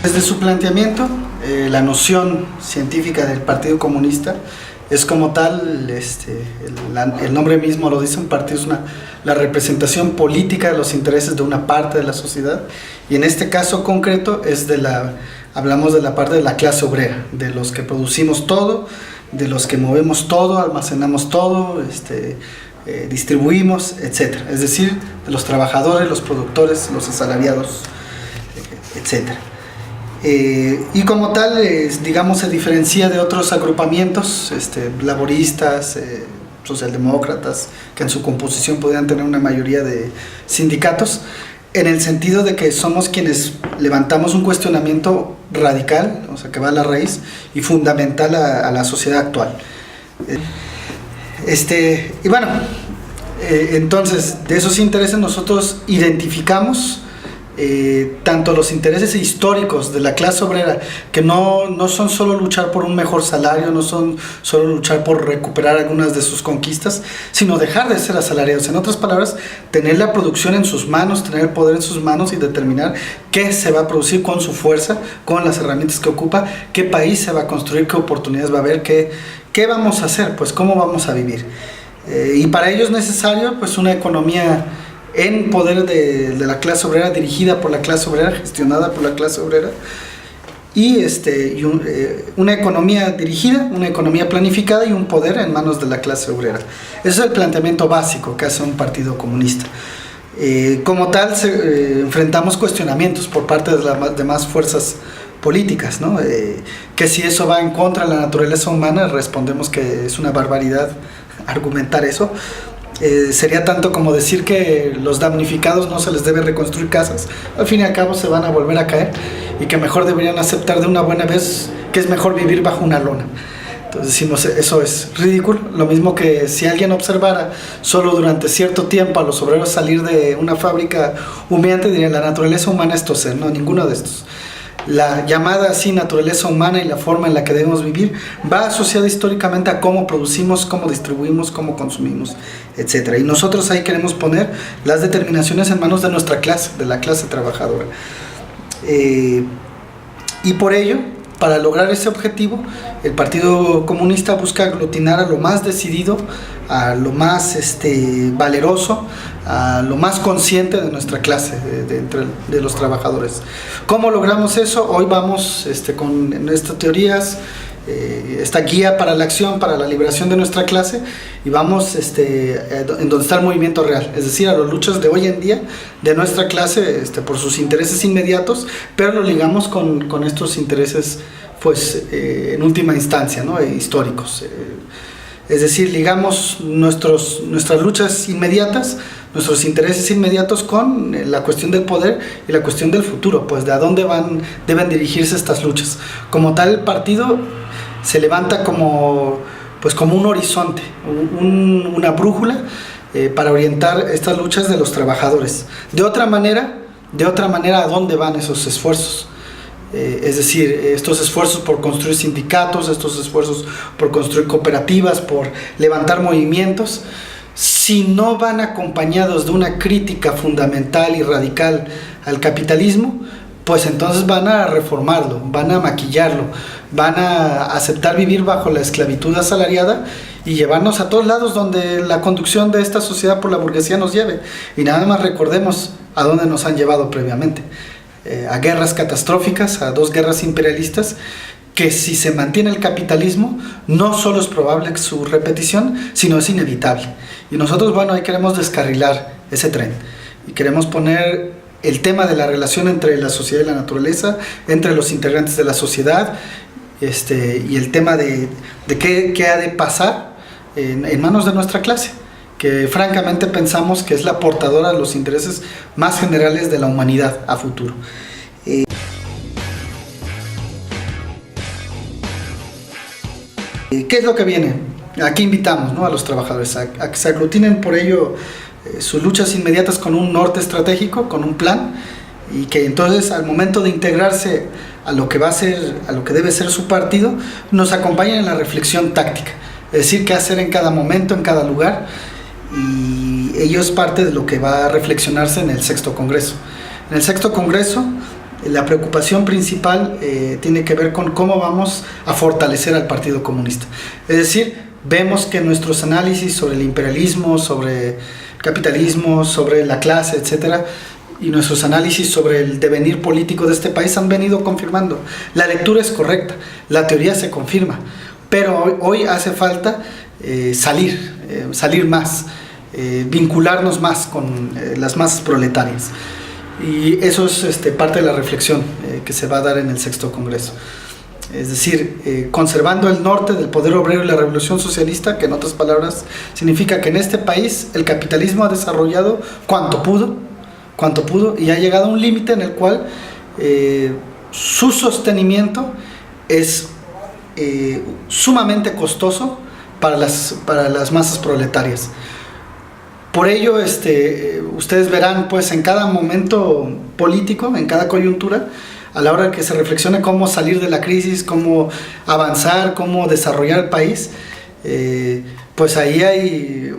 Desde su planteamiento, la noción científica del Partido Comunista es como tal, el nombre mismo lo dice, un partido es la representación política de los intereses de una parte de la sociedad, y en este caso concreto hablamos de la parte de la clase obrera, de los que producimos todo, de los que movemos todo, almacenamos todo, distribuimos, etc. Es decir, de los trabajadores, los productores, los asalariados, etc. Y como tal, digamos, se diferencia de otros agrupamientos laboristas, socialdemócratas, que en su composición podrían tener una mayoría de sindicatos, en el sentido de que somos quienes levantamos un cuestionamiento radical, o sea, que va a la raíz y fundamental a la sociedad actual. Y bueno, entonces, de esos intereses nosotros identificamos tanto los intereses históricos de la clase obrera, que no son solo luchar por un mejor salario, no son solo luchar por recuperar algunas de sus conquistas, sino dejar de ser asalariados. En otras palabras, tener la producción en sus manos, tener el poder en sus manos y determinar qué se va a producir con su fuerza, con las herramientas que ocupa, qué país se va a construir, qué oportunidades va a haber, qué vamos a hacer, pues cómo vamos a vivir. Y para ello es necesario pues una economía en poder de la clase obrera, dirigida por la clase obrera, gestionada por la clase obrera, y una economía dirigida, una economía planificada y un poder en manos de la clase obrera. Ese es el planteamiento básico que hace un partido comunista. Como tal, enfrentamos cuestionamientos por parte de las demás fuerzas políticas, ¿no? Que si eso va en contra de la naturaleza humana, respondemos que es una barbaridad argumentar eso. Sería tanto como decir que los damnificados no se les debe reconstruir casas, al fin y al cabo se van a volver a caer, y que mejor deberían aceptar de una buena vez que es mejor vivir bajo una lona. Entonces decimos, eso es ridículo. Lo mismo que si alguien observara solo durante cierto tiempo a los obreros salir de una fábrica humeante, diría, la naturaleza humana es toser. No, ninguno de estos. La llamada así naturaleza humana y la forma en la que debemos vivir va asociada históricamente a cómo producimos, cómo distribuimos, cómo consumimos, etc. Y nosotros ahí queremos poner las determinaciones en manos de nuestra clase, de la clase trabajadora. Y por ello, para lograr ese objetivo, el Partido Comunista busca aglutinar a lo más decidido, a lo más valeroso, a lo más consciente de nuestra clase, de los trabajadores. ¿Cómo logramos eso? Hoy vamos con estas teorías, esta guía para la acción, para la liberación de nuestra clase, y vamos en donde está el movimiento real, es decir, a las luchas de hoy en día de nuestra clase por sus intereses inmediatos, pero lo ligamos con estos intereses pues en última instancia, ¿no? Históricos. Es decir, ligamos nuestras luchas inmediatas, nuestros intereses inmediatos con la cuestión del poder y la cuestión del futuro, pues de a dónde deben dirigirse estas luchas. Como tal, el partido se levanta como un horizonte, una brújula para orientar estas luchas de los trabajadores. De otra manera, ¿a dónde van esos esfuerzos? Es decir, estos esfuerzos por construir sindicatos, estos esfuerzos por construir cooperativas, por levantar movimientos, si no van acompañados de una crítica fundamental y radical al capitalismo, pues entonces van a reformarlo, van a maquillarlo, van a aceptar vivir bajo la esclavitud asalariada y llevarnos a todos lados donde la conducción de esta sociedad por la burguesía nos lleve. Y nada más recordemos a dónde nos han llevado previamente. A guerras catastróficas, a 2 guerras imperialistas, que si se mantiene el capitalismo, no solo es probable su repetición, sino es inevitable. Y nosotros, bueno, ahí queremos descarrilar ese tren, y queremos poner el tema de la relación entre la sociedad y la naturaleza, entre los integrantes de la sociedad, y el tema de qué ha de pasar en manos de nuestra clase, que francamente pensamos que es la portadora de los intereses más generales de la humanidad a futuro. ¿Qué es lo que viene? Aquí invitamos, ¿no?, a los trabajadores a que se aglutinen por ello sus luchas inmediatas con un norte estratégico, con un plan, y que entonces al momento de integrarse a lo que debe ser su partido, nos acompañen en la reflexión táctica, es decir, qué hacer en cada momento, en cada lugar. Y ello es parte de lo que va a reflexionarse en el 6º Congreso. En el 6º Congreso la preocupación principal tiene que ver con cómo vamos a fortalecer al Partido Comunista. Es decir, vemos que nuestros análisis sobre el imperialismo, sobre el capitalismo, sobre la clase, etcétera, y nuestros análisis sobre el devenir político de este país han venido confirmando. La lectura es correcta, la teoría se confirma, pero hoy hace falta salir más, vincularnos más con las masas proletarias. Y eso es parte de la reflexión que se va a dar en el 6º Congreso. Es decir, conservando el norte del poder obrero y la revolución socialista, que en otras palabras significa que en este país el capitalismo ha desarrollado cuanto pudo, y ha llegado a un límite en el cual su sostenimiento es sumamente costoso para las masas proletarias. Por ello, ustedes verán pues en cada momento político, en cada coyuntura, a la hora que se reflexione cómo salir de la crisis, cómo avanzar, cómo desarrollar el país, pues ahí hay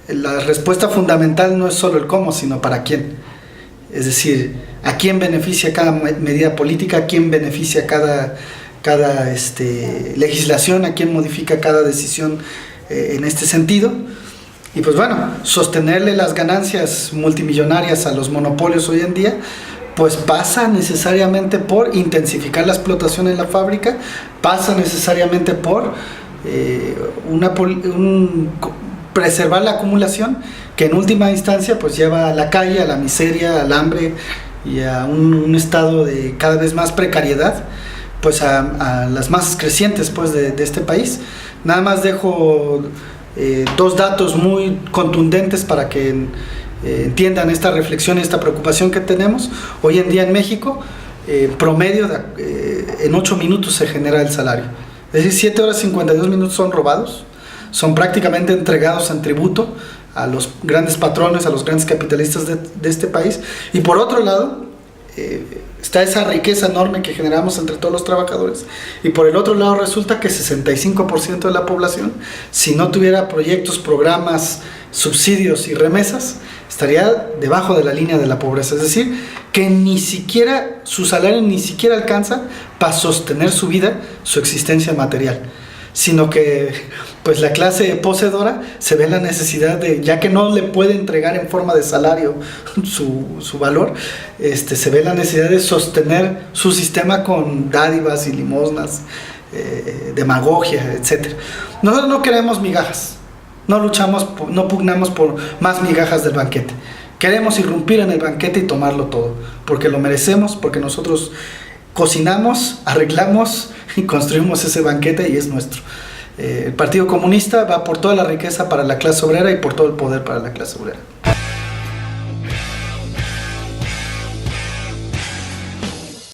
la respuesta fundamental. No es solo el cómo, sino para quién. Es decir, a quién beneficia cada medida política, a quién beneficia cada legislación, a quién modifica cada decisión en este sentido. Y pues bueno, sostenerle las ganancias multimillonarias a los monopolios hoy en día, pues pasa necesariamente por intensificar la explotación en la fábrica, pasa necesariamente por preservar la acumulación, que en última instancia pues lleva a la calle, a la miseria, al hambre y a un estado de cada vez más precariedad, pues a las masas crecientes pues de este país. Nada más dejo dos datos muy contundentes para que entiendan esta reflexión y esta preocupación que tenemos. Hoy en día en México, promedio en 8 minutos se genera el salario. Es decir, 7 horas 52 minutos son robados, son prácticamente entregados en tributo a los grandes patrones, a los grandes capitalistas de este país. Y por otro lado, está esa riqueza enorme que generamos entre todos los trabajadores, y por el otro lado resulta que 65% de la población, si no tuviera proyectos, programas, subsidios y remesas, estaría debajo de la línea de la pobreza. Es decir, que ni siquiera su salario ni siquiera alcanza para sostener su vida, su existencia material, sino que pues la clase poseedora se ve la necesidad de, ya que no le puede entregar en forma de salario su valor, se ve la necesidad de sostener su sistema con dádivas y limosnas, demagogia, etc. Nosotros no queremos migajas, no luchamos, no pugnamos por más migajas del banquete. Queremos irrumpir en el banquete y tomarlo todo, porque lo merecemos, porque nosotros cocinamos, arreglamos y construimos ese banquete y es nuestro. El Partido Comunista va por toda la riqueza para la clase obrera y por todo el poder para la clase obrera.